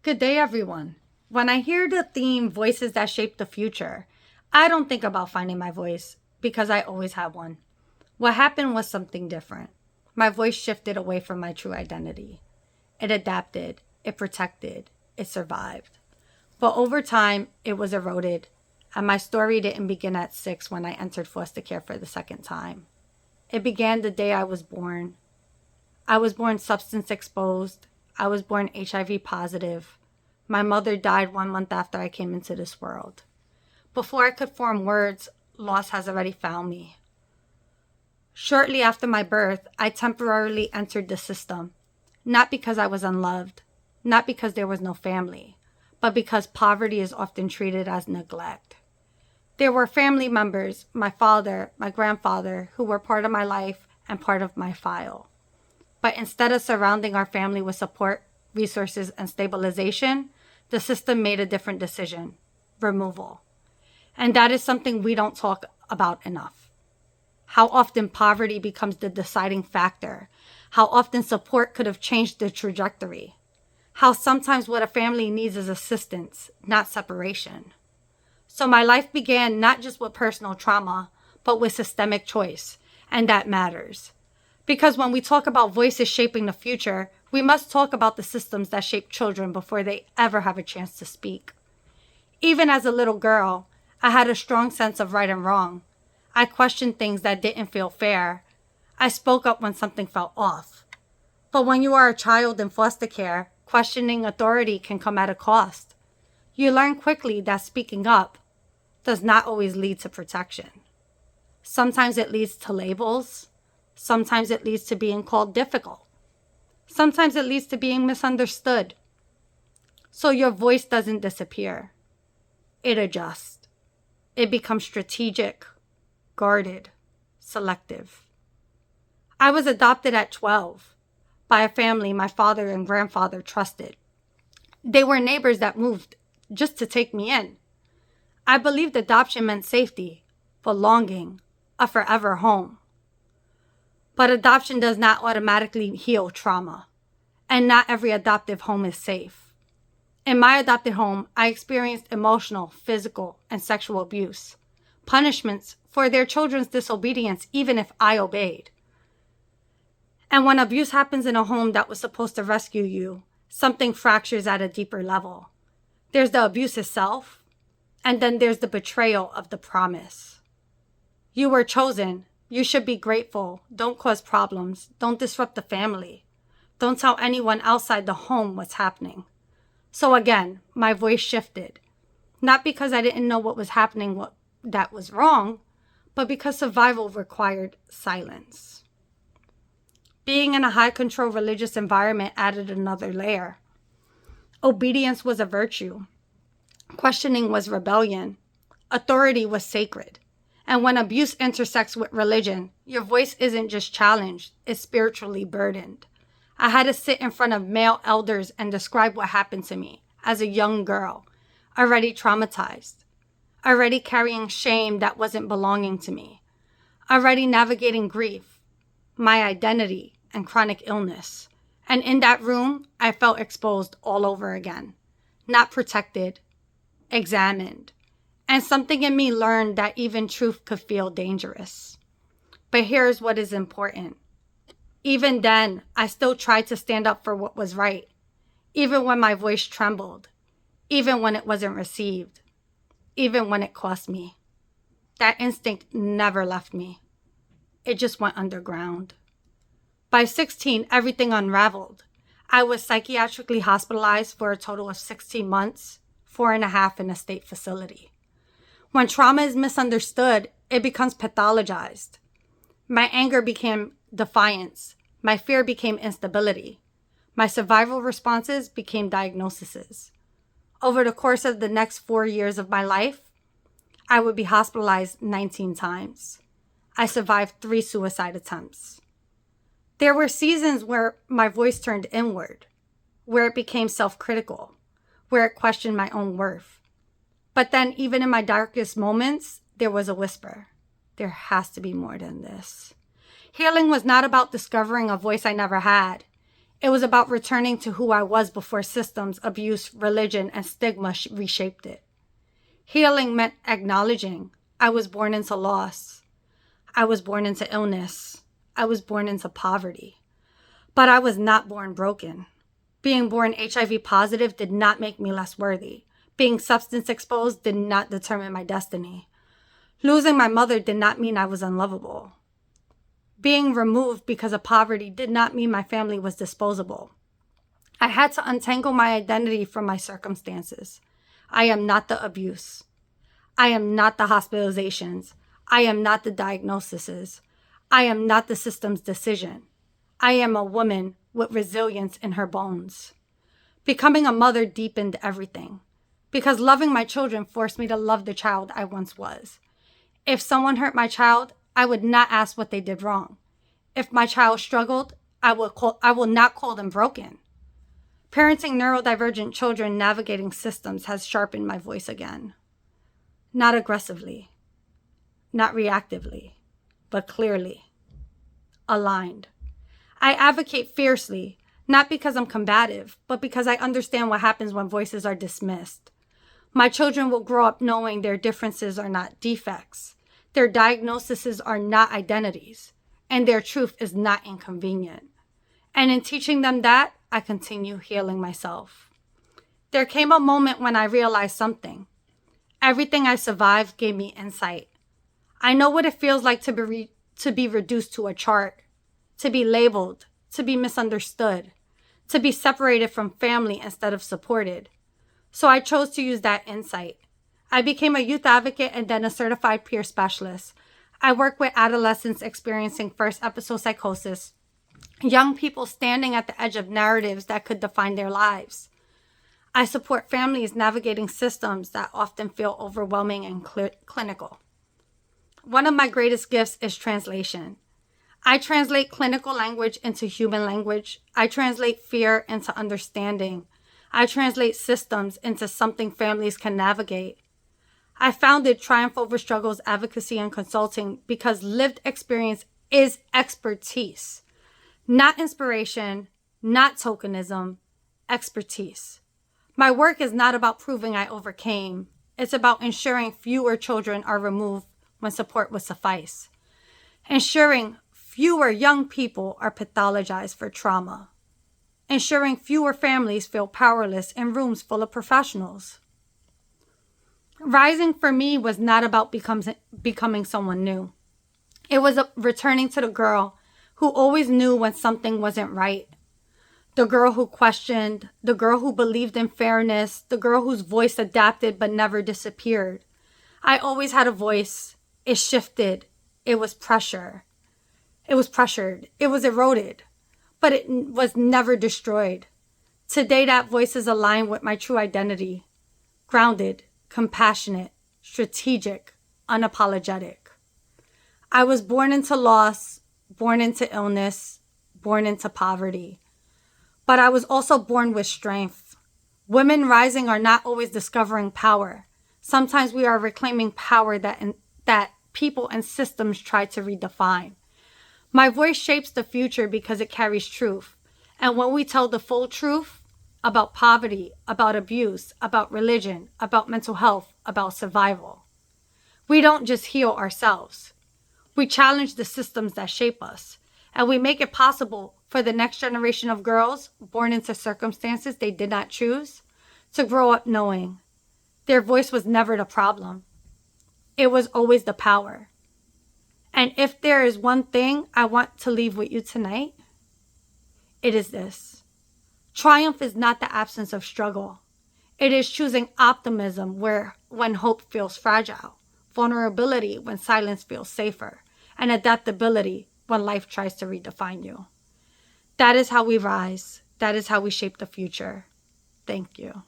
Good day, everyone. When I hear the theme Voices That Shape the Future, I don't think about finding my voice because I always have one. What happened was something different. My voice shifted away from my true identity. It adapted, it protected, it survived. But over time, it was eroded, and my story didn't begin at 6 when I entered foster care for the second time. It began the day I was born. I was born substance exposed. I was born HIV positive. My mother died 1 month after I came into this world. Before I could form words, loss has already found me. Shortly after my birth, I temporarily entered the system, not because I was unloved, not because there was no family, but because poverty is often treated as neglect. There were family members, my father, my grandfather, who were part of my life and part of my file. But instead of surrounding our family with support, resources, and stabilization, the system made a different decision: removal. And that is something we don't talk about enough. How often poverty becomes the deciding factor. How often support could have changed the trajectory. How sometimes what a family needs is assistance, not separation. So my life began not just with personal trauma, but with systemic choice, and that matters. Because when we talk about voices shaping the future, we must talk about the systems that shape children before they ever have a chance to speak. Even as a little girl, I had a strong sense of right and wrong. I questioned things that didn't feel fair. I spoke up when something felt off. But when you are a child in foster care, questioning authority can come at a cost. You learn quickly that speaking up does not always lead to protection. Sometimes it leads to labels. Sometimes it leads to being called difficult. Sometimes it leads to being misunderstood. So your voice doesn't disappear. It adjusts. It becomes strategic, guarded, selective. I was adopted at 12 by a family my father and grandfather trusted. They were neighbors that moved just to take me in. I believed adoption meant safety, belonging, a forever home. But adoption does not automatically heal trauma, and not every adoptive home is safe. In my adopted home, I experienced emotional, physical, and sexual abuse, punishments for their children's disobedience even if I obeyed. And when abuse happens in a home that was supposed to rescue you, something fractures at a deeper level. There's the abuse itself, and then there's the betrayal of the promise. You were chosen. You should be grateful. Don't cause problems. Don't disrupt the family. Don't tell anyone outside the home what's happening. So again, my voice shifted. Not because I didn't know what was happening, that was wrong, but because survival required silence. Being in a high control religious environment added another layer. Obedience was a virtue. Questioning was rebellion. Authority was sacred. And when abuse intersects with religion, your voice isn't just challenged, it's spiritually burdened. I had to sit in front of male elders and describe what happened to me as a young girl, already traumatized, already carrying shame that wasn't belonging to me, already navigating grief, my identity, and chronic illness. And in that room, I felt exposed all over again, not protected, examined. And something in me learned that even truth could feel dangerous. But here's what is important. Even then, I still tried to stand up for what was right, even when my voice trembled, even when it wasn't received, even when it cost me. That instinct never left me. It just went underground. By 16, everything unraveled. I was psychiatrically hospitalized for a total of 16 months, 4.5 in a state facility. When trauma is misunderstood, it becomes pathologized. My anger became defiance. My fear became instability. My survival responses became diagnoses. Over the course of the next 4 years of my life, I would be hospitalized 19 times. I survived 3 suicide attempts. There were seasons where my voice turned inward, where it became self-critical, where it questioned my own worth. But then, even in my darkest moments, there was a whisper. There has to be more than this. Healing was not about discovering a voice I never had. It was about returning to who I was before systems, abuse, religion, and stigma reshaped it. Healing meant acknowledging I was born into loss. I was born into illness. I was born into poverty. But I was not born broken. Being born HIV positive did not make me less worthy. Being substance exposed did not determine my destiny. Losing my mother did not mean I was unlovable. Being removed because of poverty did not mean my family was disposable. I had to untangle my identity from my circumstances. I am not the abuse. I am not the hospitalizations. I am not the diagnoses. I am not the system's decision. I am a woman with resilience in her bones. Becoming a mother deepened everything, because loving my children forced me to love the child I once was. If someone hurt my child, I would not ask what they did wrong. If my child struggled, I will not call them broken. Parenting neurodivergent children navigating systems has sharpened my voice again. Not aggressively, not reactively, but clearly, aligned. I advocate fiercely, not because I'm combative, but because I understand what happens when voices are dismissed. My children will grow up knowing their differences are not defects, their diagnoses are not identities, and their truth is not inconvenient. And in teaching them that, I continue healing myself. There came a moment when I realized something. Everything I survived gave me insight. I know what it feels like to be reduced to a chart, to be labeled, to be misunderstood, to be separated from family instead of supported. So I chose to use that insight. I became a youth advocate and then a certified peer specialist. I work with adolescents experiencing first episode psychosis, young people standing at the edge of narratives that could define their lives. I support families navigating systems that often feel overwhelming and clinical. One of my greatest gifts is translation. I translate clinical language into human language. I translate fear into understanding. I translate systems into something families can navigate. I founded Triumph Over Struggles Advocacy and Consulting because lived experience is expertise, not inspiration, not tokenism, expertise. My work is not about proving I overcame. It's about ensuring fewer children are removed when support would suffice. Ensuring fewer young people are pathologized for trauma. Ensuring fewer families feel powerless in rooms full of professionals. Rising for me was not about becoming someone new. It was returning to the girl who always knew when something wasn't right. The girl who questioned, the girl who believed in fairness, the girl whose voice adapted but never disappeared. I always had a voice. It shifted. It was pressure. It was pressured. It was eroded. But it was never destroyed. Today, that voice is aligned with my true identity. Grounded, compassionate, strategic, unapologetic. I was born into loss, born into illness, born into poverty. But I was also born with strength. Women rising are not always discovering power. Sometimes we are reclaiming power that people and systems try to redefine. My voice shapes the future because it carries truth. And when we tell the full truth about poverty, about abuse, about religion, about mental health, about survival, we don't just heal ourselves. We challenge the systems that shape us. And we make it possible for the next generation of girls born into circumstances they did not choose to grow up knowing their voice was never the problem. It was always the power. And if there is one thing I want to leave with you tonight, it is this. Triumph is not the absence of struggle. It is choosing optimism when hope feels fragile, vulnerability when silence feels safer, and adaptability when life tries to redefine you. That is how we rise. That is how we shape the future. Thank you.